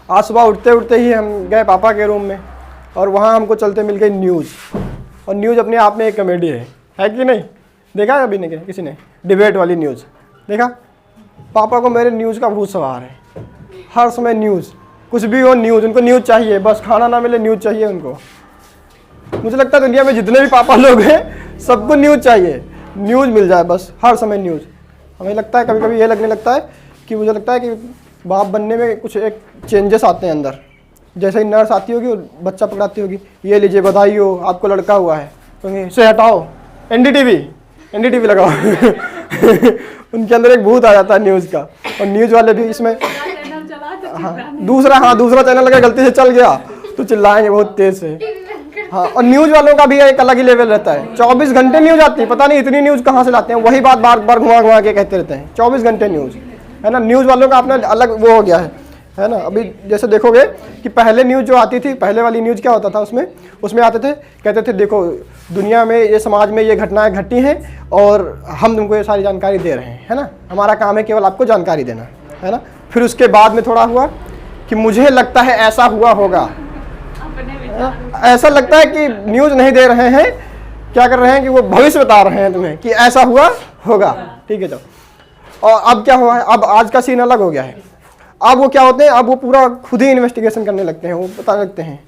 आज सुबह उठते उठते ही हम गए पापा के रूम में और वहाँ हमको चलते मिल गई न्यूज़। और न्यूज़ अपने आप में एक कॉमेडी है कि नहीं? देखा कभी नहीं किसी ने डिबेट वाली न्यूज़ देखा? पापा को मेरे न्यूज़ का भूत सवार है, हर समय न्यूज़, कुछ भी हो न्यूज़, उनको न्यूज़ चाहिए, बस खाना ना मिले न्यूज़ चाहिए उनको। मुझे लगता है दुनिया में जितने भी पापा लोग हैं सबको न्यूज़ चाहिए, न्यूज़ मिल जाए बस, हर समय न्यूज़। हमें लगता है कभी कभी ये लगने लगता है कि मुझे लगता है कि बाप बनने में कुछ एक चेंजेस आते हैं अंदर। जैसे ही नर्स आती होगी और बच्चा पकड़ाती होगी, ये लीजिए बधाई हो आपको लड़का हुआ है, तो इसे हटाओ, एनडीटीवी लगाओ उनके अंदर एक भूत आ जाता है न्यूज़ का। और न्यूज़ वाले भी इसमें दूसरा चैनल अगर गलती से चल गया तो चिल्लाएंगे बहुत तेज से। हाँ, और न्यूज़ वालों का भी एक अलग ही लेवल रहता है। 24 घंटे न्यूज़ आती है, पता नहीं इतनी न्यूज़ कहाँ से लाते हैं, वही बात बार बार घुमा के कहते रहते हैं। 24 घंटे न्यूज़ है ना, न्यूज़ वालों का अपना अलग वो हो गया है ना। अभी जैसे देखोगे कि पहले न्यूज़ जो आती थी, पहले वाली न्यूज़ क्या होता था, उसमें आते थे, कहते थे देखो दुनिया में ये समाज में ये घटनाएं घटी हैं और हम तुमको ये सारी जानकारी दे रहे हैं, है ना, हमारा काम है केवल आपको जानकारी देना, है ना। फिर उसके बाद में थोड़ा हुआ कि मुझे लगता है ऐसा हुआ होगा, ऐसा लगता है कि न्यूज़ नहीं दे रहे हैं, क्या कर रहे हैं कि वो भविष्य बता रहे हैं तुम्हें कि ऐसा हुआ होगा, ठीक है। तो और अब क्या हुआ है, अब आज का सीन अलग हो गया है। अब वो क्या होते हैं, अब वो पूरा खुद ही इन्वेस्टिगेशन करने लगते हैं, वो बताने लगते हैं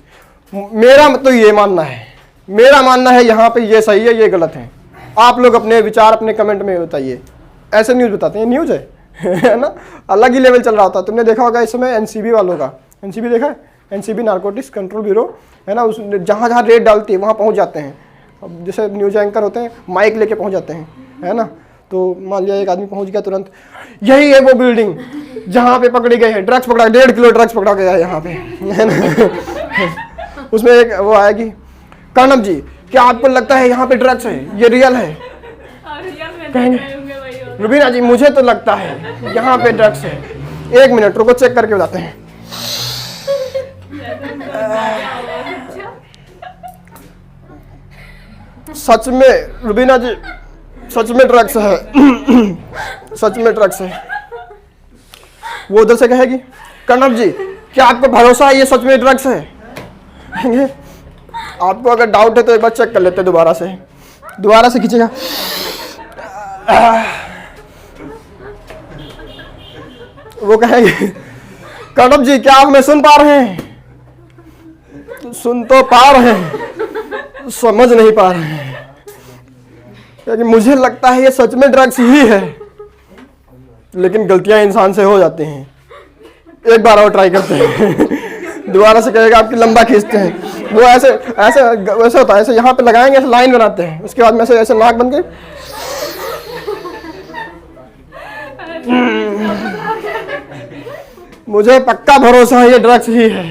मेरा तो ये मानना है, मेरा मानना है यहाँ पे ये सही है ये गलत है, आप लोग अपने विचार अपने कमेंट में बताइए। ऐसे न्यूज़ बताते हैं, न्यूज़ है ना, अलग ही लेवल चल रहा होता है। तुमने देखा होगा इस समय एनसीबी वालों का, एनसीबी देखा है, एनसीबी नारकोटिक्स कंट्रोल ब्यूरो, है ना, उस जहाँ जहाँ रेड डालती है वहाँ पहुँच जाते हैं। अब जैसे न्यूज़ एंकर होते हैं माइक लेके पहुँच जाते हैं, है ना। तो मान लिया एक आदमी पहुँच गया तुरंत, यही है वो बिल्डिंग जहाँ पे पकड़ी गई है, ड्रग्स पकड़ा, 1.5 किलो ड्रग्स पकड़ा गया है यहाँ पे, है ना। उसमें एक वो आएगी, कर्णम जी क्या आपको लगता है यहाँ पे ड्रग्स है, ये रियल है? कहेंगे रुबीना जी मुझे तो लगता है यहाँ पे ड्रग्स है, 1 मिनट रुको चेक करके बताते हैं। सच में रुबीना जी सच में ड्रग्स है सच में ड्रग्स है। वो उधर से कहेगी कर्णव जी क्या आपको भरोसा है ये सच में ड्रग्स है? आपको अगर डाउट है तो एक बार चेक कर लेते दोबारा से खींचेगा। वो कहेगी कर्णव जी क्या आप हमें सुन पा रहे हैं? सुन तो पा रहे हैं, समझ नहीं पा रहे हैं, क्योंकि मुझे लगता है ये सच में ड्रग्स ही है, लेकिन गलतियां इंसान से हो जाती हैं। एक बार और ट्राई करते हैं। दोबारा से कहेगा आपकी लंबा खींचते हैं, वो ऐसे ऐसे वैसे होता है, ऐसे यहाँ पे लगाएंगे, ऐसे लाइन बनाते हैं, उसके बाद में ऐसे ऐसे नाक बन के मुझे पक्का भरोसा है ये ड्रग्स ही है।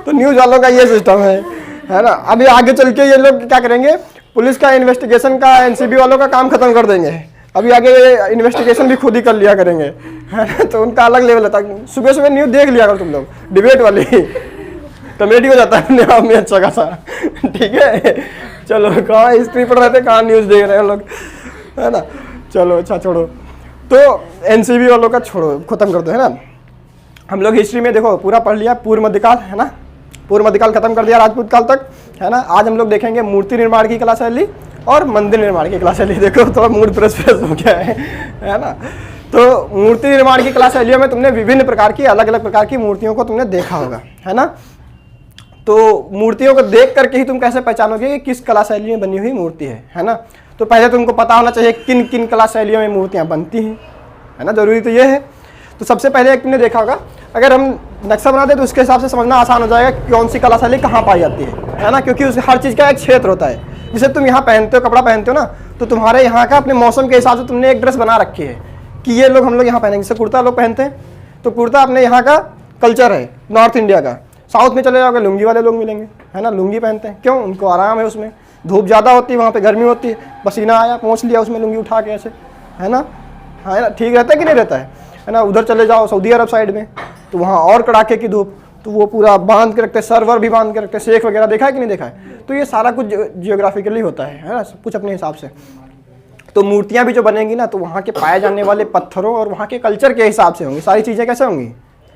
तो न्यूज़ वालों का ये सिस्टम है ना। अभी आगे चल के ये लोग क्या करेंगे, पुलिस का इन्वेस्टिगेशन का, एनसीबी वालों का काम खत्म कर देंगे। अभी आगे इन्वेस्टिगेशन भी खुद ही कर लिया करेंगे, है ना। तो उनका अलग लेवल होता है। सुबह सुबह न्यूज़ देख लिया करो तुम लोग, डिबेट वाली कॉमेडी हो जाता है अपने आप में अच्छा खासा, ठीक है। चलो कहाँ हिस्ट्री पढ़ रहे थे, कहाँ न्यूज़ देख रहे हैं लोग, है ना। चलो अच्छा छोड़ो, तो एनसीबी वालों का छोड़ो, खत्म कर दो, है ना। हम लोग हिस्ट्री में देखो पूरा पढ़ लिया, पूर्व मध्यकाल, है ना, पूर्व मध्यकाल खत्म कर दिया, राजपूत काल तक, है ना। आज हम लोग देखेंगे मूर्ति निर्माण की कला शैली और मंदिर निर्माण की कला शैली। देखो थोड़ा मूड फ्रेश हो गया है ना। तो मूर्ति निर्माण की कला शैलियों में तुमने विभिन्न प्रकार की, अलग अलग प्रकार की मूर्तियों को तुमने देखा होगा, है ना। तो मूर्तियों को देख करके ही तुम कैसे पहचानोगे कि किस कला शैली में बनी हुई मूर्ति है ना। तो पहले तुमको पता होना चाहिए किन किन कला शैलियों में मूर्तियाँ बनती हैं, है ना, जरूरी तो ये है। तो सबसे पहले एक तुमने देखा होगा, अगर हम नक्शा बनाते तो उसके हिसाब से समझना आसान हो जाएगा कि कौन सी कला शैली कहाँ पाई जाती है ना। क्योंकि उस हर चीज़ का एक क्षेत्र होता है। जैसे तुम यहाँ पहनते हो, कपड़ा पहनते हो ना, तो तुम्हारे यहाँ का अपने मौसम के हिसाब से तुमने एक ड्रेस बना रखी है कि ये लोग हम लोग यहाँ पहनेंगे। जैसे कुर्ता लोग पहनते हैं, तो कुर्ता अपने यहाँ का कल्चर है, नॉर्थ इंडिया का। साउथ में चले जाओगे लुंगी वाले लोग मिलेंगे, है ना, लुंगी पहनते हैं। क्यों? उनको आराम है, उसमें धूप ज़्यादा होती है, वहाँ पे गर्मी होती है, पसीना आया पहुँच लिया उसमें लुंगी उठा के ऐसे, है ना, है ना, ठीक रहता है कि नहीं रहता है ना। उधर चले जाओ सऊदी अरब साइड में, तो वहाँ और कड़ाके की धूप, तो वो पूरा बांध के रखते, सर्वर भी बांध के रखते, शेख वगैरह देखा है कि नहीं देखा है। तो ये सारा कुछ जियोग्राफिकली होता है ना, सब कुछ अपने हिसाब से। तो मूर्तियाँ भी जो बनेंगी ना, तो वहाँ के पाए जाने वाले पत्थरों और वहाँ के कल्चर के हिसाब से होंगी। सारी चीज़ें कैसे होंगी?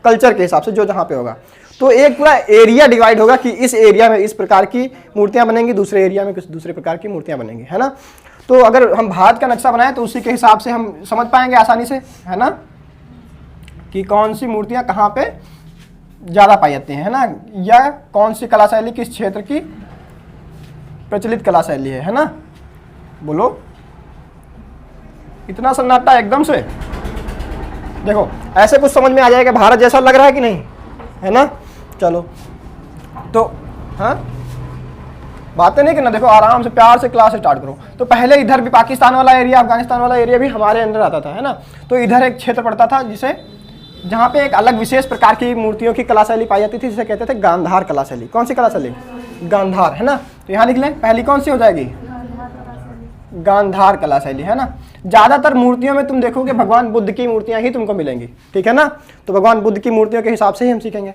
कल्चर के हिसाब से जो जहाँ पे होगा। तो एक पूरा एरिया डिवाइड होगा कि इस एरिया में इस प्रकार की मूर्तियां बनेंगी, दूसरे एरिया में कुछ दूसरे प्रकार की मूर्तियां बनेंगी, है ना। तो अगर हम भारत का नक्शा बनाएं तो उसी के हिसाब से हम समझ पाएंगे आसानी से, है ना, कि कौन सी मूर्तियां कहाँ पे ज़्यादा पाई जाती हैं, है ना, या कौन सी कला शैली किस क्षेत्र की प्रचलित कला शैली है ना। बोलो, इतना सन्नाटा एकदम से। देखो ऐसे कुछ समझ में आ जाएगा, भारत जैसा लग रहा है कि नहीं, है ना। चलो तो हाँ, बातें नहीं करना, देखो आराम से प्यार से क्लास स्टार्ट करो। तो पहले इधर भी पाकिस्तान वाला एरिया, अफगानिस्तान वाला एरिया भी हमारे अंदर आता था, है ना। तो इधर एक क्षेत्र पड़ता था जिसे, जहाँ पे एक अलग विशेष प्रकार की मूर्तियों की कला शैली पाई जाती थी, जिसे कहते थे गांधार कला शैली। कौन सी कला शैली? गांधार, है ना। तो यहाँ लिख लें, पहली कौन सी हो जाएगी? गांधार कला शैली, है ना। ज्यादातर मूर्तियों में तुम देखोगे भगवान बुद्ध की मूर्तियां ही तुमको मिलेंगी, ठीक है ना। तो भगवान बुद्ध की मूर्तियों के हिसाब से ही हम सीखेंगे।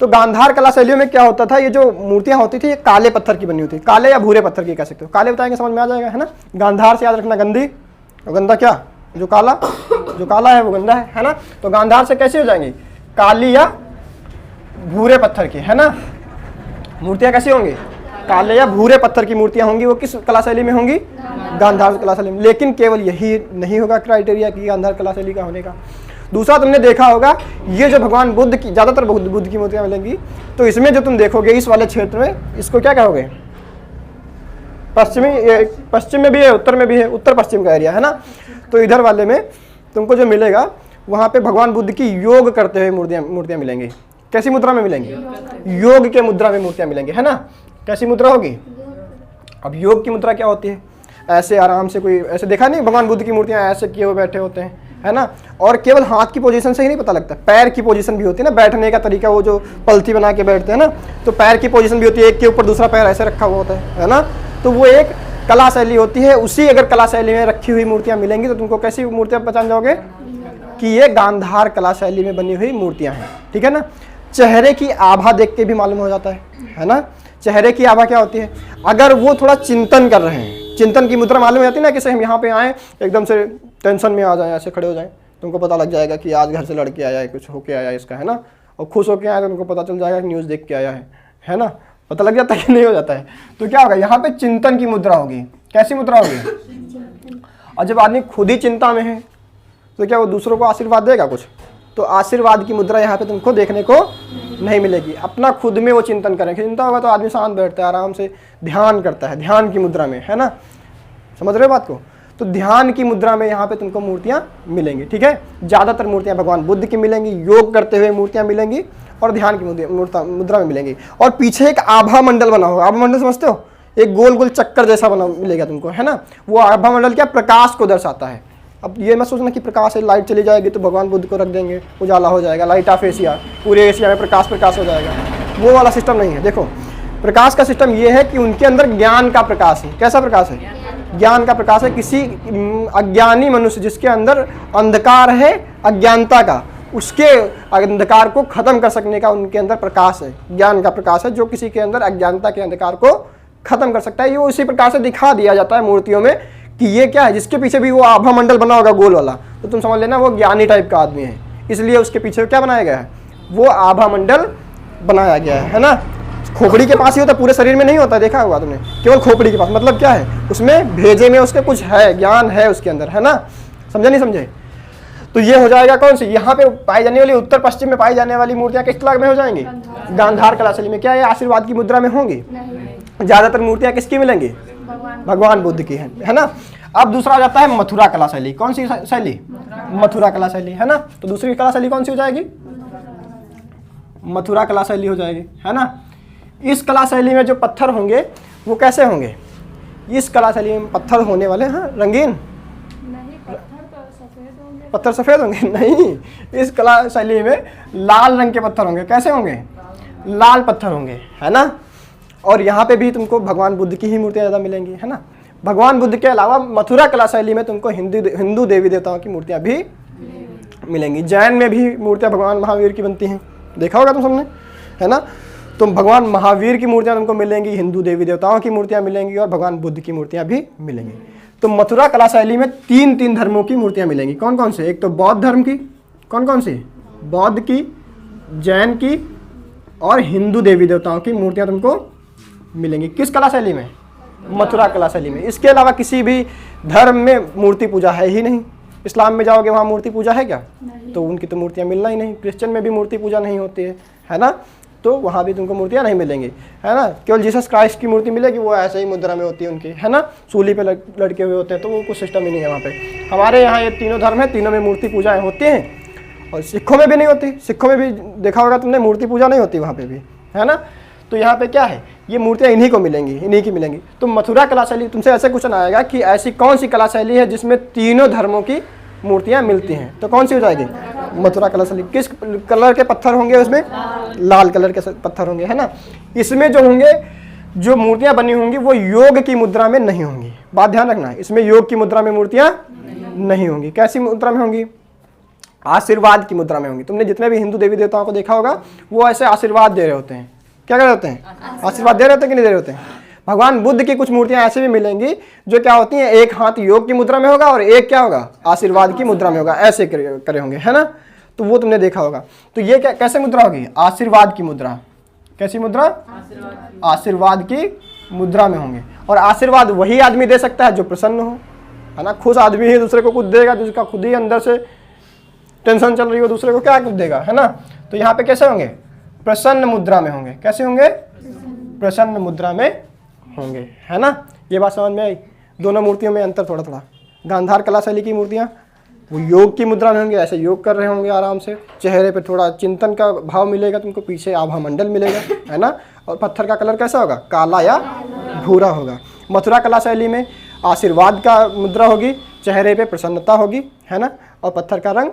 तो गांधार कला शैलियों में क्या होता था, ये जो मूर्तियां होती थी ये काले पत्थर की बनी होती, काले या भूरे पत्थर की कह सकते हो। काले बताएंगे समझ में आ जाएगा, है ना। गांधार से याद रखना गंदी, और गंदा क्या, जो काला है वो गंदा है ना। तो गांधार से कैसे हो जाएंगी? काली या भूरे पत्थर की, है ना। मूर्तियां कैसी होंगी? काले या भूरे पत्थर की मूर्तियां होंगी। वो किस कला शैली में होंगी? गांधार कला शैली में। लेकिन केवल यही नहीं होगा क्राइटेरिया की गांधार कला शैली का होने का। दूसरा तुमने देखा होगा, ये जो भगवान बुद्ध की, ज्यादातर बुद्ध की मूर्तियां मिलेंगी, तो इसमें जो तुम देखोगे इस वाले क्षेत्र में, इसको क्या कहोगे? पश्चिम में भी है, उत्तर में भी है, उत्तर पश्चिम का एरिया, है ना। तो इधर वाले में तुमको जो मिलेगा, वहां पे भगवान बुद्ध की योग करते हुए मूर्तियां मिलेंगी। कैसी मुद्रा में मिलेंगी? योग के मुद्रा में मूर्तियां मिलेंगी, है ना। कैसी मुद्रा होगी? अब योग की मुद्रा क्या होती है? ऐसे आराम से, कोई ऐसे देखा नहीं भगवान बुद्ध की मूर्तियां ऐसे किए हुए बैठे होते हैं, है ना। और केवल हाथ की पोजीशन से ही नहीं पता लगता, पैर की पोजीशन भी होती है ना, बैठने का तरीका, वो जो पलथी बना के बैठते हैं ना, तो पैर की पोजीशन भी होती है, एक के ऊपर दूसरा पैर ऐसे रखा हुआ होता है ना। तो वो एक कला शैली होती है। उसी अगर कला शैली में रखी हुई मूर्तियां मिलेंगी तो तुमको कैसी मूर्तियां पहचान जाओगे कि ये गांधार कला शैली में बनी हुई मूर्तियां हैं, ठीक है ना। चेहरे की आभा देख के भी मालूम हो जाता है ना। चेहरे की आभा क्या होती है? अगर वो थोड़ा चिंतन कर रहे हैं, चिंतन की मुद्रा मालूम हो जाती है ना, कि हम यहाँ पे आए एकदम से टेंशन में आ जाए, ऐसे खड़े हो जाएं, तुमको पता लग जाएगा कि आज घर से लड़के आया है, कुछ होके आया है इसका, है ना। और खुश होके आया तो तुमको पता चल जाएगा कि न्यूज़ देख के आया है ना। पता लग जाता है कि नहीं हो जाता है। तो क्या होगा, यहाँ पे चिंतन की मुद्रा होगी। कैसी मुद्रा होगी? और जब आदमी खुद ही चिंता में है तो क्या वो दूसरों को आशीर्वाद देगा कुछ? तो आशीर्वाद की मुद्रा यहाँ पे तुमको देखने को नहीं मिलेगी। अपना खुद में वो चिंतन करें, चिंता होगा तो आदमी शांत बैठता है, आराम से ध्यान करता है, ध्यान की मुद्रा में, है ना। समझ रहे हो बात को? तो ध्यान की मुद्रा में यहाँ पे तुमको मूर्तियां मिलेंगी, ठीक है। ज्यादातर मूर्तियां भगवान बुद्ध की मिलेंगी, योग करते हुए मूर्तियां मिलेंगी, और ध्यान की मुद्रा में मिलेंगी। और पीछे एक आभा मंडल बना होगा। आभा मंडल समझते हो? एक गोल गोल चक्कर जैसा बना मिलेगा तुमको, है ना। वो आभा मंडल क्या? प्रकाश को दर्शाता है। अब ये मत सोचना कि प्रकाश है, लाइट चली जाएगी तो भगवान बुद्ध को रख देंगे, उजाला हो जाएगा, लाइट ऑफ एशिया, पूरे एशिया में प्रकाश हो जाएगा। वो वाला सिस्टम नहीं है। देखो प्रकाश का सिस्टम ये है कि उनके अंदर ज्ञान का प्रकाश है। कैसा प्रकाश है? ज्ञान का प्रकाश है। किसी अज्ञानी मनुष्य जिसके अंदर अंधकार है अज्ञानता का, उसके अंधकार को खत्म कर सकने का उनके अंदर प्रकाश है, ज्ञान का प्रकाश है, जो किसी के अंदर अज्ञानता के अंधकार को खत्म कर सकता है। ये उसी प्रकार से दिखा दिया जाता है मूर्तियों में कि ये क्या है। जिसके पीछे भी वो आभा मंडल बना होगा गोल वाला, तो तुम समझ लेना वो ज्ञानी टाइप का आदमी है, इसलिए उसके पीछे क्या बनाया गया है? वो आभा मंडल बनाया गया है ना। खोपड़ी के पास ही होता है, पूरे शरीर में नहीं होता, देखा होगा तुमने, केवल खोपड़ी के पास। मतलब क्या है? उसमें भेजे में उसके कुछ है, ज्ञान है उसके अंदर, है ना। समझे नहीं समझे? तो ये हो जाएगा कौन सी? यहाँ पे पाई जाने वाली, उत्तर पश्चिम में पाई जाने वाली मूर्तियां किस कला में हो जाएंगी? गांधार कला शैली में। क्या ये आशीर्वाद की मुद्रा में होंगी? ज्यादातर मूर्तियां किसकी मिलेंगी? भगवान बुद्ध की है ना। अब दूसरा आ जाता है मथुरा कला शैली। कौन सी शैली? मथुरा कला शैली, है ना। तो दूसरी कला शैली कौन सी हो जाएगी? मथुरा कला शैली हो जाएगी, है ना। इस कला शैली में जो पत्थर होंगे वो कैसे होंगे? इस कला शैली में पत्थर होने वाले हैं रंगीन? नहीं, पत्थर सफेद होंगे? नहीं, इस कला शैली में लाल रंग के पत्थर होंगे। कैसे होंगे? लाल पत्थर होंगे, है ना। और यहाँ पे भी तुमको भगवान बुद्ध की ही मूर्तियां ज़्यादा मिलेंगी, है ना। भगवान बुद्ध के अलावा मथुरा कला शैली में तुमको हिंदू देवी देवताओं की मूर्तियां भी मिलेंगी। जैन में भी मूर्तियां भगवान महावीर की बनती हैं, देखा होगा तुम सबने, है ना। तो भगवान महावीर की मूर्तियां तुमको मिलेंगी, हिंदू देवी देवताओं की मूर्तियां मिलेंगी, और भगवान बुद्ध की मूर्तियां भी मिलेंगी। तो मथुरा कला शैली में तीन धर्मों की मूर्तियां मिलेंगी। कौन कौन से? एक तो बौद्ध धर्म की, कौन कौन सी? बौद्ध की, जैन की और हिंदू देवी देवताओं की मूर्तियां तुमको मिलेंगी। किस कला शैली में? मथुरा कला शैली में। इसके अलावा किसी भी धर्म में मूर्ति पूजा है ही नहीं। इस्लाम में जाओगे वहाँ मूर्ति पूजा है क्या? तो उनकी तो मूर्तियाँ मिलना ही नहीं। क्रिश्चियन में भी मूर्ति पूजा नहीं होती है ना, तो वहाँ भी तुमको मूर्तियाँ नहीं मिलेंगी, है ना। केवल जीसस क्राइस्ट की मूर्ति मिलेगी, वो ऐसे ही मुद्रा में होती है उनकी, है ना, सूली पे लटके हुए होते हैं, तो वो कुछ सिस्टम ही नहीं है वहाँ पे। हमारे यहाँ ये तीनों धर्म है, तीनों में मूर्ति पूजाएँ होती हैं, और सिखों में भी नहीं होती। सिखों में भी देखा होगा तुमने, मूर्ति पूजा नहीं होती वहाँ पे भी, है ना। तो यहाँ पे क्या है, ये मूर्तियाँ इन्हीं को मिलेंगी, इन्हीं की मिलेंगी। तो मथुरा कला शैली, तुमसे ऐसे क्वेश्चन आएगा कि ऐसी कौन सी कला शैली है जिसमें तीनों धर्मों की मूर्तियाँ मिलती हैं, तो कौन सी हो जाएगी? मथुरा कला शैली। किस कलर के पत्थर होंगे उसमें? लाल कलर के पत्थर होंगे, है ना। इसमें जो होंगे, जो मूर्तियाँ बनी होंगी वो योग की मुद्रा में नहीं होंगी। बात ध्यान रखना, इसमें योग की मुद्रा में मूर्तियाँ नहीं होंगी। कैसी मुद्रा में होंगी? आशीर्वाद की मुद्रा में होंगी। तुमने जितने भी हिंदू देवी देवताओं को देखा होगा, वो ऐसे आशीर्वाद दे रहे होते हैं। क्या कर रहे होते हैं? आशीर्वाद दे रहे होते हैं कि नहीं दे रहे होते हैं? भगवान बुद्ध की कुछ मूर्तियां ऐसे भी मिलेंगी जो क्या होती हैं, एक हाथ योग की मुद्रा में होगा और एक क्या होगा, आशीर्वाद की मुद्रा में होगा, ऐसे करे होंगे, है ना। तो वो तुमने देखा होगा। तो ये क्या, कैसे मुद्रा होगी? आशीर्वाद की मुद्रा। कैसी मुद्रा? आशीर्वाद की मुद्रा में होंगे। और आशीर्वाद वही आदमी दे सकता है जो प्रसन्न हो, है ना। खुश आदमी ही दूसरे को कुछ देगा जिसका खुद ही अंदर से टेंशन चल रही हो, दूसरे को क्या कुछ देगा, है ना। तो यहाँ पे कैसे होंगे? प्रसन्न मुद्रा में होंगे। कैसे होंगे? प्रसन्न मुद्रा में होंगे, है ना। ये बात समझ में आई? दोनों मूर्तियों में अंतर थोड़ा थोड़ा। गांधार कला शैली की मूर्तियाँ वो योग की मुद्रा में होंगे, ऐसे योग कर रहे होंगे आराम से, चेहरे पे थोड़ा चिंतन का भाव मिलेगा तुमको, पीछे आभा मंडल मिलेगा, है ना। और पत्थर का कलर कैसा होगा? काला या भूरा होगा। मथुरा कला शैली में आशीर्वाद का मुद्रा होगी, चेहरे पे प्रसन्नता होगी, है ना, और पत्थर का रंग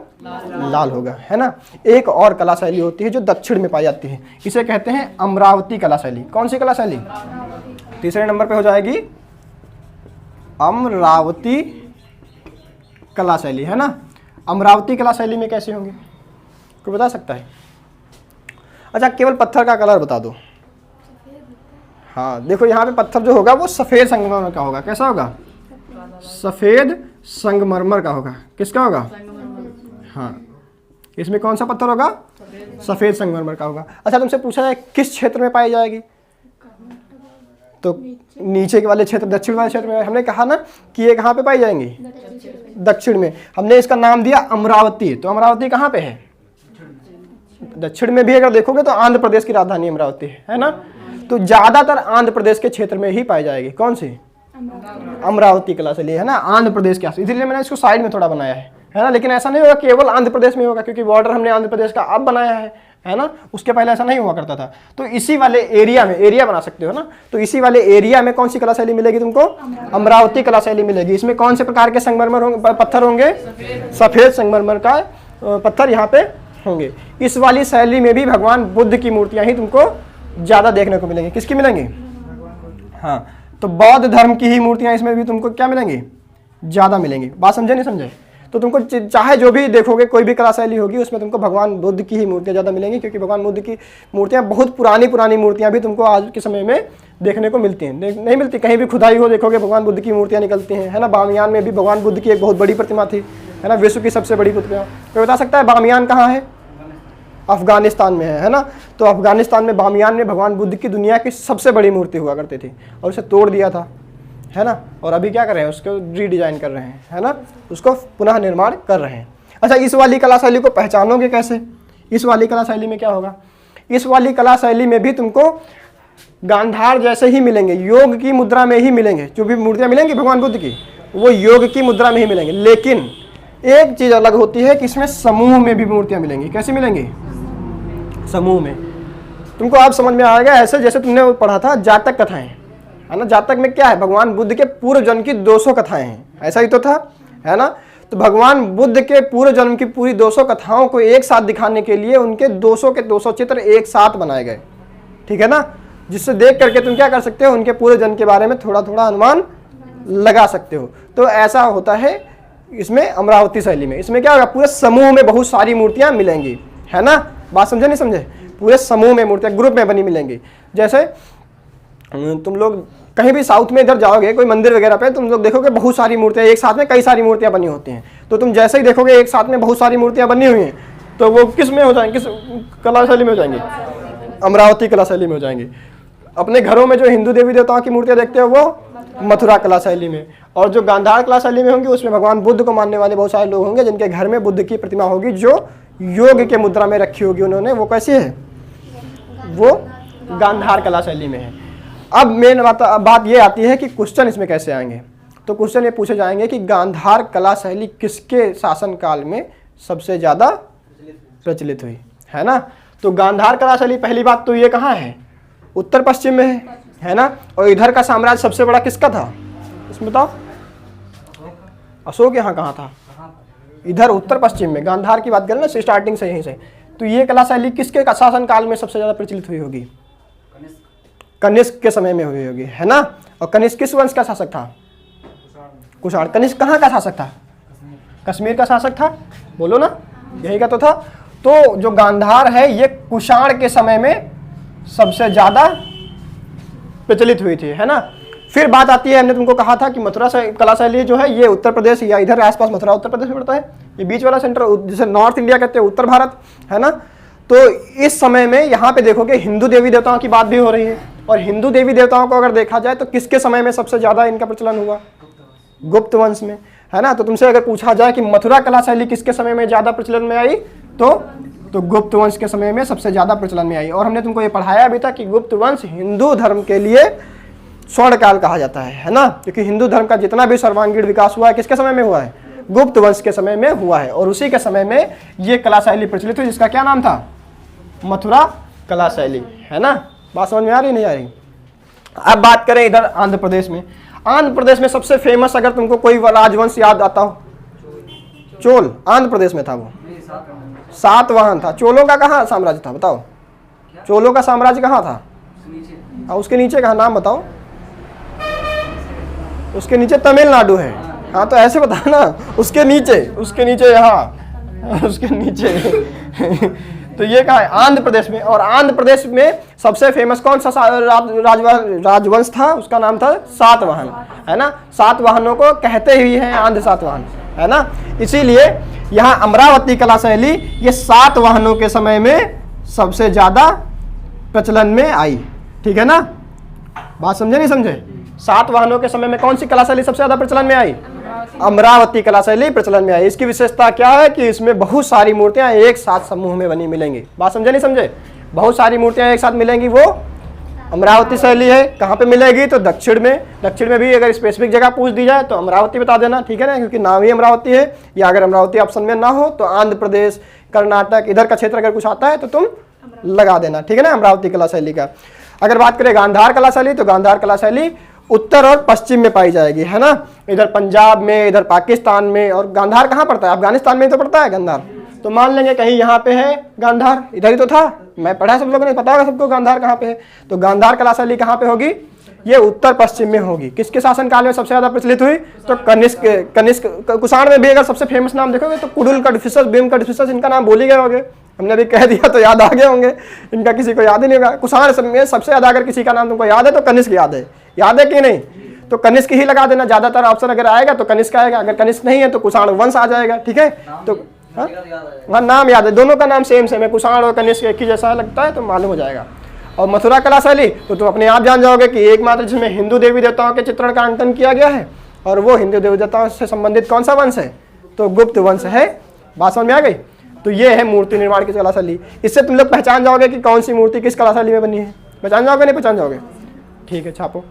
लाल होगा, है ना। एक और कला शैली होती है जो दक्षिण में पाई जाती है, इसे कहते हैं अमरावती कला शैली। कौन सी कला शैली? तीसरे नंबर पे हो जाएगी अमरावती कला शैली, है ना। अमरावती कला शैली में कैसे होंगे, कोई बता सकता है? अच्छा, केवल पत्थर का कलर बता दो। हाँ देखो, यहाँ पे पत्थर जो होगा वो सफ़ेद संगमरमर का होगा। कैसा होगा? सफ़ेद संगमरमर का होगा। किसका होगा? हाँ, इसमें कौन सा पत्थर होगा? सफ़ेद संगमरमर का होगा। अच्छा, तुमसे पूछा जाए किस क्षेत्र में पाई जाएगी, तो नीचे के वाले क्षेत्र, दक्षिण वाले क्षेत्र में। हमने कहा ना कि ये कहाँ पे पाई जाएंगी? दक्षिण में। हमने इसका नाम दिया अमरावती। तो अमरावती कहाँ पे है? दक्षिण में भी अगर देखोगे तो आंध्र प्रदेश की राजधानी अमरावती है ना। तो ज्यादातर आंध्र प्रदेश के क्षेत्र में ही पाई जाएगी। कौन सी? अमरावती कला शैली, है ना, आंध्र प्रदेश के आस। इसलिए मैंने इसको साइड में थोड़ा बनाया है ना। लेकिन ऐसा नहीं होगा केवल आंध्र प्रदेश में होगा, क्योंकि बॉर्डर हमने आंध्र प्रदेश का अब बनाया है ना। उसके पहले ऐसा नहीं हुआ करता था। तो इसी वाले एरिया में, एरिया बना सकते हो ना, तो इसी वाले एरिया में कौन सी कला शैली मिलेगी तुमको? अमरावती कला शैली मिलेगी। इसमें कौन से प्रकार के संगमरमर होंगे, पत्थर होंगे? सफेद संगमरमर का पत्थर यहाँ पे होंगे। इस वाली शैली में भी भगवान बुद्ध की मूर्तियां ही तुमको ज्यादा देखने को मिलेंगी। किसकी मिलेंगी? हाँ, तो बौद्ध धर्म की ही मूर्तियां इसमें भी तुमको क्या मिलेंगी? ज्यादा मिलेंगी। बात समझे नहीं समझे? तो तुमको चाहे जो भी देखोगे, कोई भी कला शैली होगी, उसमें तुमको भगवान बुद्ध की ही मूर्तियां ज़्यादा मिलेंगी, क्योंकि भगवान बुद्ध की मूर्तियां बहुत पुरानी मूर्तियां भी तुमको आज के समय में देखने को मिलती हैं। नहीं मिलती, कहीं भी खुदाई हो देखोगे भगवान बुद्ध की मूर्तियां निकलती हैं, है ना। बामियान में भी भगवान बुद्ध की एक बहुत बड़ी प्रतिमा थी, है ना, विश्व की सबसे बड़ी प्रतिमा। कोई बता सकता है बामियान कहाँ है? अफगानिस्तान में है ना। तो अफगानिस्तान में बामियान में भगवान बुद्ध की दुनिया की सबसे बड़ी मूर्ति हुआ करती थी, और उसे तोड़ दिया था, है ना। और अभी क्या कर रहे हैं? उसको रीडिजाइन कर रहे हैं, है ना, उसको पुनः निर्माण कर रहे हैं। अच्छा, इस वाली कला शैली को पहचानोगे कैसे? इस वाली कला शैली में क्या होगा? इस वाली कला शैली में भी तुमको गांधार जैसे ही मिलेंगे, योग की मुद्रा में ही मिलेंगे। जो भी मूर्तियां मिलेंगी भगवान बुद्ध की, वो योग की मुद्रा में ही मिलेंगे। लेकिन एक चीज अलग होती है कि इसमें समूह में भी मूर्तियां मिलेंगी। कैसी मिलेंगी? समूह में। तुमको आप समझ में आएगा ऐसे जैसे तुमने पढ़ा था जातक कथाएं, है ना। जातक में क्या है? भगवान बुद्ध के पूर्व जन्म की 200 कथाएं हैं, ऐसा ही तो था, है ना। तो भगवान बुद्ध के पूर्व जन्म की पूरी 200 कथाओं को एक साथ दिखाने के लिए उनके 200 के 200 चित्र एक साथ बनाए गए, ठीक है ना। जिससे देख करके तुम क्या कर सकते हो? उनके पूर्व जन्म के बारे में थोड़ा थोड़ा अनुमान लगा सकते हो। तो ऐसा होता है इसमें अमरावती शैली में। इसमें क्या होगा? पूरे समूह में बहुत सारी मूर्तियां मिलेंगी, है ना। बात समझे नहीं समझे? पूरे समूह में मूर्तियां ग्रुप में बनी मिलेंगी। जैसे तुम लोग कहीं भी साउथ में इधर जाओगे, कोई मंदिर वगैरह पे, तुम लोग देखोगे बहुत सारी मूर्तियां एक साथ में, कई सारी मूर्तियां बनी होती हैं। तो तुम जैसे ही देखोगे एक साथ में बहुत सारी मूर्तियां बनी हुई हैं, तो वो किस में हो जाएंगे, किस कला शैली में हो जाएंगे? अमरावती कला शैली में हो जाएंगे। अपने घरों में जो हिंदू देवी देवताओं की मूर्तियां देखते हो वो मथुरा कला शैली में, और जो गांधार कला शैली में होंगी उसमें भगवान बुद्ध को मानने वाले बहुत सारे लोग होंगे जिनके घर में बुद्ध की प्रतिमा होगी जो योग के मुद्रा में रखी होगी उन्होंने, वो कैसी है, वो गांधार कला शैली में है। अब मेन बात ये आती है कि क्वेश्चन इसमें कैसे आएंगे। तो क्वेश्चन ये पूछे जाएंगे कि गांधार कला शैली किसके शासन काल में सबसे ज्यादा प्रचलित हुई, है ना। तो गांधार कला शैली, पहली बात तो ये कहाँ है, उत्तर पश्चिम में है ना। और इधर का साम्राज्य सबसे बड़ा किसका था, इसमें बताओ, अशोक यहाँ कहाँ था, इधर उत्तर पश्चिम में। गांधार की बात करें ना स्टार्टिंग से यहीं से, तो ये कला शैली किसके शासन काल में सबसे ज्यादा प्रचलित हुई होगी, कनिष्क के समय में हुई होगी, है ना। और कनिष्क किस वंश का शासक था, कुषाण। कनिष्क कहाँ का शासक था, कश्मीर का शासक था, बोलो ना, यही का तो था। तो जो गांधार है ये कुषाण के समय में सबसे ज्यादा प्रचलित हुई थी, है ना। फिर बात आती है, हमने तुमको कहा था कि मथुरा कला शैली जो है ये उत्तर प्रदेश या इधर आसपास, मथुरा उत्तर प्रदेश में पड़ता है, ये बीच वाला सेंटर जिसे नॉर्थ इंडिया कहते हैं, उत्तर भारत, है ना। तो इस समय में यहाँ पे देखोगे हिंदू देवी देवताओं की बात भी हो रही है, और हिंदू देवी देवताओं को अगर देखा जाए तो किसके समय में सबसे ज्यादा इनका प्रचलन हुआ, गुप्त वंश में, है ना। तो तुमसे अगर पूछा जाए कि मथुरा कला शैली किसके समय में ज्यादा प्रचलन में आई, तो गुप्त वंश के समय में सबसे ज्यादा प्रचलन में आई। और हमने तुमको ये पढ़ाया भी था कि गुप्त वंश हिंदू धर्म के लिए स्वर्ण काल कहा जाता है ना, क्योंकि हिंदू धर्म का जितना भी सर्वांगीण विकास हुआ है किसके समय में हुआ है, गुप्त वंश के समय में हुआ है। और उसी के समय में ये कला शैली प्रचलित हुई जिसका क्या नाम था, मथुरा कला शैली, है ना। बात समझ में आ रही नहीं आ रही। अब बात करें इधर आंध्र प्रदेश में। आंध्र प्रदेश में सबसे फेमस अगर तुमको कोई राजवंश याद आता हो, चोल, आंध्र प्रदेश में था वो, सातवाहन था। चोलों का कहाँ साम्राज्य था बताओ, चोलों का साम्राज्य कहाँ था, उसके नीचे का नाम बताओ, उसके नीचे तमिलनाडु है। हाँ तो ऐसे बता ना, उसके नीचे यहाँ, उसके नीचे तो ये कहा है आंध्र प्रदेश में। और आंध्र प्रदेश में सबसे फेमस कौन सा राजवंश था, उसका नाम था सातवाहन, है ना। सातवाहनों को कहते ही हैं आंध्र सातवाहन, है ना। इसीलिए यहाँ अमरावती कला शैली ये सातवाहनों के समय में सबसे ज्यादा प्रचलन में आई, ठीक है ना। बात समझे नहीं समझे। सातवाहनों के समय में कौन सी कला शैली सबसे ज्यादा प्रचलन में आई, अमरावती कला शैली प्रचलन में आई। इसकी विशेषता क्या है कि इसमें बहुत सारी मूर्तियां एक साथ समूह में बनी मिलेंगी। बात समझे नहीं समझे, बहुत सारी मूर्तियां एक साथ मिलेंगी, वो अमरावती शैली है। कहाँ पे मिलेगी, तो दक्षिण में भी अगर स्पेसिफिक जगह पूछ दी जाए तो अमरावती बता देना, ठीक है ना, क्योंकि नाम ही अमरावती है। या अगर अमरावती ऑप्शन में ना हो तो आंध्र प्रदेश, कर्नाटक, इधर का क्षेत्र अगर कुछ आता है तो तुम लगा देना, ठीक है ना, अमरावती कला शैली का। अगर बात करें गांधार कला शैली, तो गांधार कला शैली उत्तर और पश्चिम में पाई जाएगी, है ना। इधर पंजाब में, इधर पाकिस्तान में। और गांधार कहाँ पड़ता है, अफगानिस्तान में ही तो पड़ता है गांधार। तो मान लेंगे कहीं यहाँ पे है गांधार, इधर ही तो था, मैं पढ़ा, सब लोगों ने पता होगा सबको गांधार कहाँ पे है। तो गांधार कला शैली कहाँ पे होगी, ये उत्तर पश्चिम में होगी। किसके शासन काल में सबसे ज्यादा प्रचलित हुई, तो कनिष्क। कुषाण में भी अगर सबसे फेमस नाम देखोगे तो कुडुल कड़फिसस, भीम कड़फिसस, इनका नाम बोल ही गए होंगे, हमने भी कह दिया तो याद आ गए होंगे, इनका किसी को याद ही नहीं होगा। कुषाण में सबसे ज्यादा अगर किसी का नाम तुमको याद है तो कनिष्क याद है कि नहीं, तो कनिष्क ही लगा देना। ज्यादातर ऑप्शन अगर आएगा तो कनिष्क आएगा, अगर कनिष्क नहीं है तो कुषाण वंश आ जाएगा, ठीक है। तो हाँ नाम याद है, दोनों का नाम सेम है, कुषाण और कनिष्क एक ही जैसा लगता है तो मालूम हो जाएगा। और मथुरा कला शैली तो तुम अपने आप जान जाओगे कि एकमात्र जिसमें हिंदू देवी देवताओं के चित्रण का अंकन किया गया है, और वो हिंदू देवी देवताओं से संबंधित कौन सा वंश है, तो गुप्त वंश है। बात समझ में आ गई। तो ये है मूर्ति निर्माण की कला शैली। इससे तुम लोग पहचान जाओगे कि कौन सी मूर्ति किस कला शैली में बनी है, पहचान जाओगे नहीं पहचान जाओगे, ठीक है, छापो।